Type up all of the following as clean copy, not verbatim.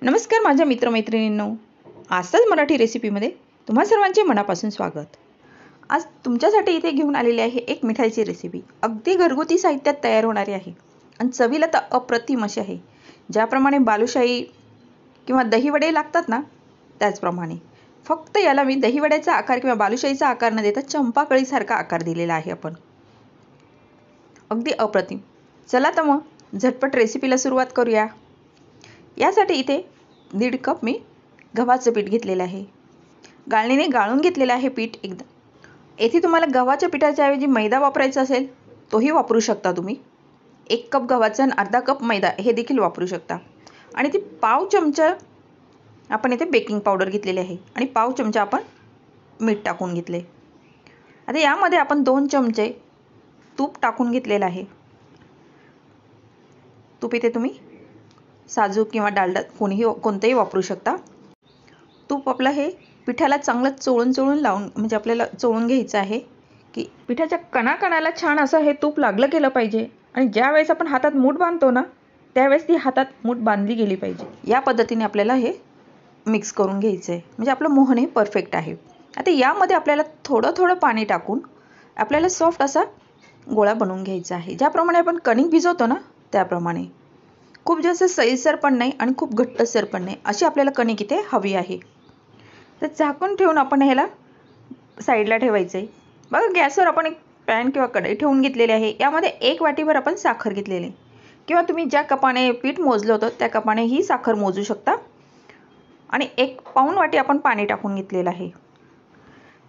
नमस्कार माझ्या मित्रमैत्रिणींनो, आजच मराठी रेसिपीमध्ये तुम्हा सर्वांचे मनापासून स्वागत। आज तुमच्यासाठी इथे घेऊन आलेली आहे एक मिठाईची रेसिपी। अगदी घरगुती साहित्यात तयार होणारी आहे आणि चवीला तर अप्रतिम अशी आहे। ज्याप्रमाणे बालुशाही किंवा दहीवडे लागतात ना, त्याचप्रमाणे फक्त याला मी दहीवड्याचा आकार किंवा बालुशाहीचा आकार न देता चंपाकळीसारखा आकार दिलेला आहे आपण। अगदी अप्रतिम। चला तर मग झटपट रेसिपीला सुरुवात करूया। यासाठी इथे 1.5 कप मी गव्हाचं पीठ घेतलेलं आहे। गाळणीने गाळून घेतलेलं आहे पीठ एकदम। येथे तुम्हाला गव्हाच्या पिठाच्या ऐवजी मैदा वापरायचा असेल तोही वापरू शकता तुम्ही। 1 कप गव्हाचा आणि अर्धा कप मैदा हे देखील वापरू शकता। आणि ती पाव चमचा आपण इथे बेकिंग पावडर घेतलेली आहे आणि पाव चमचा आपण मीठ टाकून घेतले। आता यामध्ये आपण 2 चमचे तूप टाकून घेतलेलं आहे। तूप इथे तुम्ही साजूक किंवा डालडा कोणतेही वापरू शकता। तूप आपलं हे पिठाला चांगलं चोळून लावून म्हणजे आपल्याला चोळून घ्यायचं आहे की पिठाच्या कणाकणाला छान असं हे तूप लागलं गेलं पाहिजे। आणि ज्या वेळेस आपण हातात मूठ बांधतो ना, त्यावेळेस ती हातात मूठ बांधली गेली पाहिजे। या पद्धतीने आपल्याला हे मिक्स करून घ्यायचं आहे, म्हणजे आपलं मोहन हे परफेक्ट आहे। आता यामध्ये आपल्याला थोडं पाणी टाकून आपल्याला सॉफ्ट असा गोळा बनवून घ्यायचा आहे। ज्याप्रमाणे आपण कणिक भिजवतो ना, त्याप्रमाणे खूप जास्त सैलसर पण नाही आणि खूप घट्टसर पण नाही, अशी आपल्याला कणिक इथे हवी आहे। तर झाकून ठेवून आपण ह्याला साईडला ठेवायचं आहे। बघा, गॅसवर आपण एक पॅन किंवा कढई ठेवून घेतलेली आहे। यामध्ये 1 वाटीभर आपण साखर घेतलेली आहे, किंवा तुम्ही ज्या कपाने पीठ मोजलं होतं त्या कपाने ही साखर मोजू शकता। आणि 1 पाऊण वाटी आपण पाणी टाकून घेतलेलं आहे।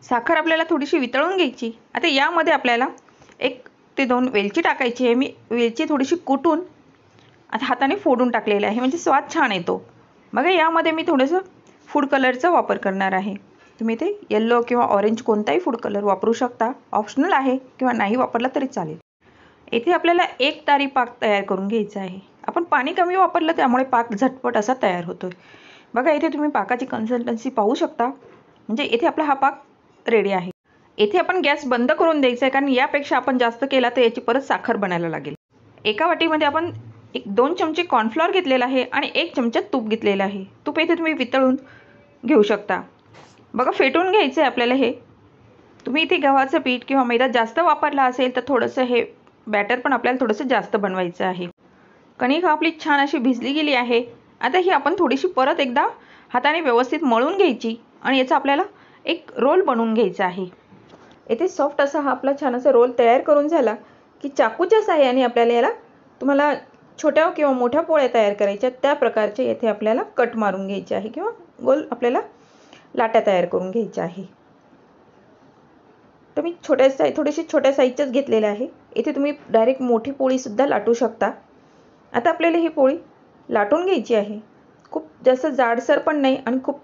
साखर आपल्याला थोडीशी वितळून घ्यायची। आता यामध्ये आपल्याला 1 ते 2 वेलची टाकायची आहे। मी वेलची थोडीशी कुटून आता हाताने फोडून टाकलेलं आहे, म्हणजे स्वाद छान येतो। बघा, यामध्ये मी थोडंसं फूड कलरचा वापर करणार आहे। तुम्ही ते येलो किंवा ऑरेंज कोणताही फूड कलर वापरू शकता, ऑप्शनल आहे, किंवा नाही वापरला तरी चालेल। येथे आपल्याला 1 तारी पाक तयार करून घ्यायचा आहे। आपण पाणी कमी वापरलं त्यामुळे पाक झटपट असा तयार होतोय। बघा, इथे तुम्ही पाकाची कन्सिस्टन्सी पाहू शकता, म्हणजे इथे आपला हा पाक रेडी आहे। येथे आपण गॅस बंद करून द्यायचा आहे, कारण यापेक्षा आपण जास्त केला तर याची परत साखर बनायला लागेल। एका वाटीमध्ये आपण 2 चमचे कॉर्नफ्लॉवर घेतलेला आहे आणि 1 चमचा तूप घेतलेला आहे। तूप इथे तुम्ही वितळून घेऊ शकता। बघा, फेटून घ्यायचं आहे आपल्याला हे। तुम्ही इथे गव्हाचं पीठ किंवा मैदा जास्त वापरला असेल तर थोडंसं हे बॅटर पण आपल्याला थोडंसं जास्त बनवायचं आहे। कणिक आपली छान अशी भिजली गेली आहे। आता ही आपण थोडीशी परत एकदा हाताने व्यवस्थित मळून घ्यायची आणि याचा आपल्याला एक रोल बनवून घ्यायचा आहे। येथे सॉफ्ट असा हा आपला छान असा रोल तयार करून झाला की चाकूच्या साहाय्याने आपल्याला याला तुम्हाला छोट्या किंवा मोठ्या पोळ्या तयार करायच्या त्या प्रकारचे येथे आपल्याला कट मारून घ्यायचे आहे, किंवा गोल आपल्याला लाट्या तयार करून घ्यायच्या आहे। तर मी थोडीशी छोट्या साईजच्याच घेतलेल्या आहे। इथे तुम्ही डायरेक्ट मोठी पोळी सुद्धा लाटू शकता। आता आपल्याला ही पोळी लाटून घ्यायची आहे। खूप जास्त जाडसर पण नाही आणि खूप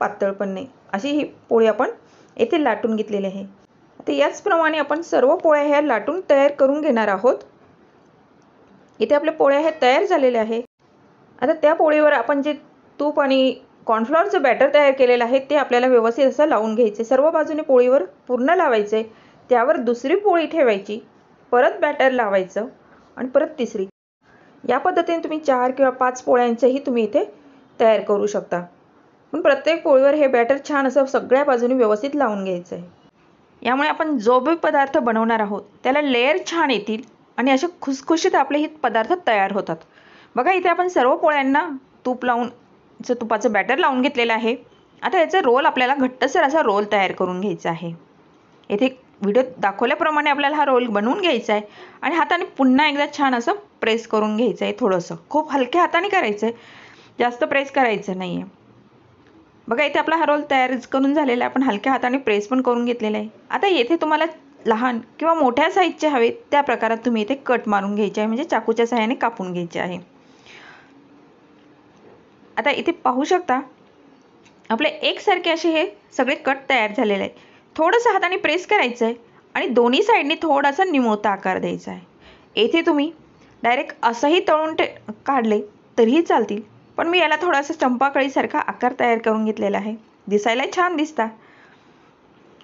पातळ पण नाही, अशी ही पोळी आपण येथे लाटून घेतलेली आहे। आता याचप्रमाणे आपण सर्व पोळ्या ह्या लाटून तयार करून घेणार आहोत। इथे आपल्या पोळ्या ह्या तयार झालेल्या आहे। आता त्या पोळीवर आपण जे तूप आणि कॉर्नफ्लॉवरचं बॅटर तयार केलेलं आहे ते आपल्याला व्यवस्थित असं लावून घ्यायचे। सर्व बाजूने पोळीवर पूर्ण लावायचे। त्यावर दुसरी पोळी ठेवायची, परत बॅटर लावायचं आणि परत तिसरी। या पद्धतीने तुम्ही 4 किंवा 5 पोळ्यांचंही तुम्ही इथे तयार करू शकता। पण प्रत्येक पोळीवर हे बॅटर छान असं सगळ्या बाजूने व्यवस्थित लावून घ्यायचं आहे। यामुळे आपण जो भी पदार्थ बनवणार आहोत त्याला लेयर छान येतील आणि असे खुसखुशीत आपले हे पदार्थ तयार होतात। बघा, इथे आपण सर्व पोळ्यांना तुपाचं बॅटर लावून घेतलेलं आहे। आता याचा रोल आपल्याला घट्टसर असा रोल तयार करून घ्यायचा आहे। येथे व्हिडिओ दाखवल्याप्रमाणे आपल्याला हा रोल बनवून घ्यायचा आहे आणि हाताने पुन्हा एकदा छान असं प्रेस करून घ्यायचं आहे। थोडंसं खूप हलक्या हाताने करायचं आहे, जास्त प्रेस करायचं नाही आहे। बघा, इथे आपला हा रोल तयार करून झालेला आहे। आपण हलक्या हाताने प्रेस पण करून घेतलेला आहे। आता येथे तुम्हाला लहान किंवा मोठ्या साईजचे हवे त्या प्रकारात तुम्ही इथे कट मारून घ्यायचे आहे, म्हणजे चाकूच्या सहाय्याने कापून घ्यायचे आहे। आता इथे पाहू शकता आपले एकसारखे असे हे सगळे कट तयार झालेले आहे। थोडंसं हाताने प्रेस करायचं आहे आणि दोन्ही साईडने थोडासा निमुळता आकार द्यायचा आहे। येथे तुम्ही डायरेक्ट असंही तळून काढले तरीही चालतील, पण मी याला थोडासा चंपाकळीसारखा आकार तयार करून घेतलेला आहे। दिसायला छान दिसता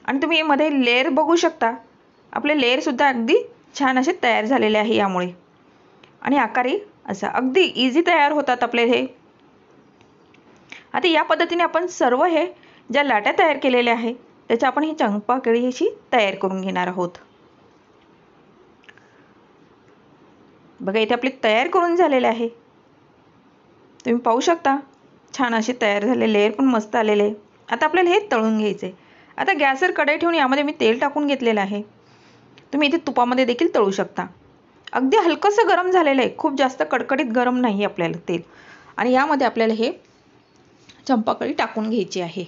आणि तुम्ही मध्ये लेयर बघू शकता। आपले लेयरसुद्धा अगदी छान असे तयार झालेले आहे यामुळे, आणि आकारही असा अगदी इझी तयार होतात आपले हे आता या पद्धतीने आपण सर्व हे ज्या लाट्या तयार केलेल्या आहे त्याच्या आपण ही चंपाकळी अशी तयार करून घेणार आहोत. बघा इथे आपले तयार करून झालेले आहे. तुम्ही पाहू शकता छान असे तयार झाले, लेयर पण मस्त आलेले. आता आपल्याला हे तळून घ्यायचे. आता गॅसवर कढई ठेवून यामध्ये मी तेल टाकून घेतलेलं आहे. तुम्ही इथे तुपामध्ये देखील तळू शकता. अगदी हलकंसं गरम झालेलं आहे, खूप जास्त कडकडीत गरम नाही आपल्याला तेल. आणि यामध्ये आपल्याला हे चंपाकळी टाकून घ्यायची आहे.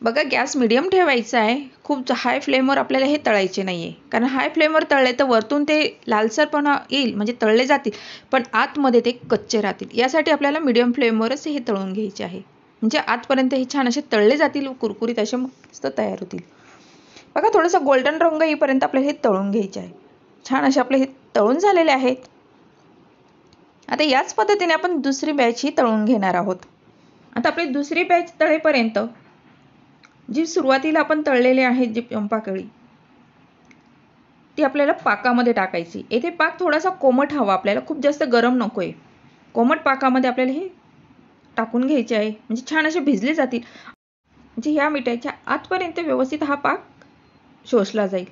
बघा गॅस मिडियम ठेवायचा आहे, खूप हाय फ्लेमवर आपल्याला हे तळायचे नाही आहे. कारण हाय फ्लेमवर तळले तर वरतून ते लालसरपणा येईल, म्हणजे तळले जातील, पण आतमध्ये ते कच्चे राहतील. यासाठी आपल्याला मिडियम फ्लेमवरच हे तळून घ्यायचे आहे, म्हणजे आतपर्यंत हे छान असे तळले जातील, कुरकुरीत असे मस्त तयार होतील. बघा थोडंसं गोल्डन रंग येईपर्यंत आपल्याला हे तळून घ्यायचे आहे. छान असे आपले हे तळून झालेले आहेत. आता याच पद्धतीने आपण दुसरी बॅच ही तळून घेणार आहोत. आता आपली दुसरी बॅच तळेपर्यंत जी सुरुवातीला आपण तळलेले आहेत जी चंपाकळी ती आपल्याला पाकामध्ये टाकायची. येथे पाक थोडासा कोमट हवा आपल्याला, खूप जास्त गरम नको आहे. कोमट पाकामध्ये आपल्याला हे टाकून घ्यायचे आहे, म्हणजे छान असे भिजले जातील, म्हणजे ह्या मिठाईच्या आतपर्यंत व्यवस्थित हा पाक शोषला जाईल.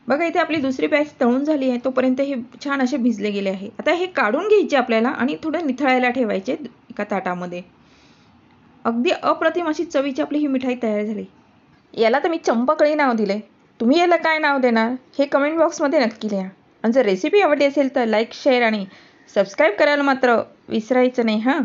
बघा इथे आपली दुसरी बॅच तळून झाली आहे, तोपर्यंत हे छान असे भिजले गेले आहे. आता हे काढून घ्यायचे आपल्याला आणि थोडं निथळायला ठेवायचे एका ताटामध्ये. अगदी अप्रतिम अशी चवीची आपली ही मिठाई तयार झाली. याला तर मी चंपाकळी नाव दिले. तुम्ही याला काय नाव देणार हे कमेंट बॉक्समध्ये नक्की लिहा. आणि जर रेसिपी आवडली असेल तर लाईक, शेअर आणि सबस्क्राईब करायला मात्र विसरायचं नाही हां.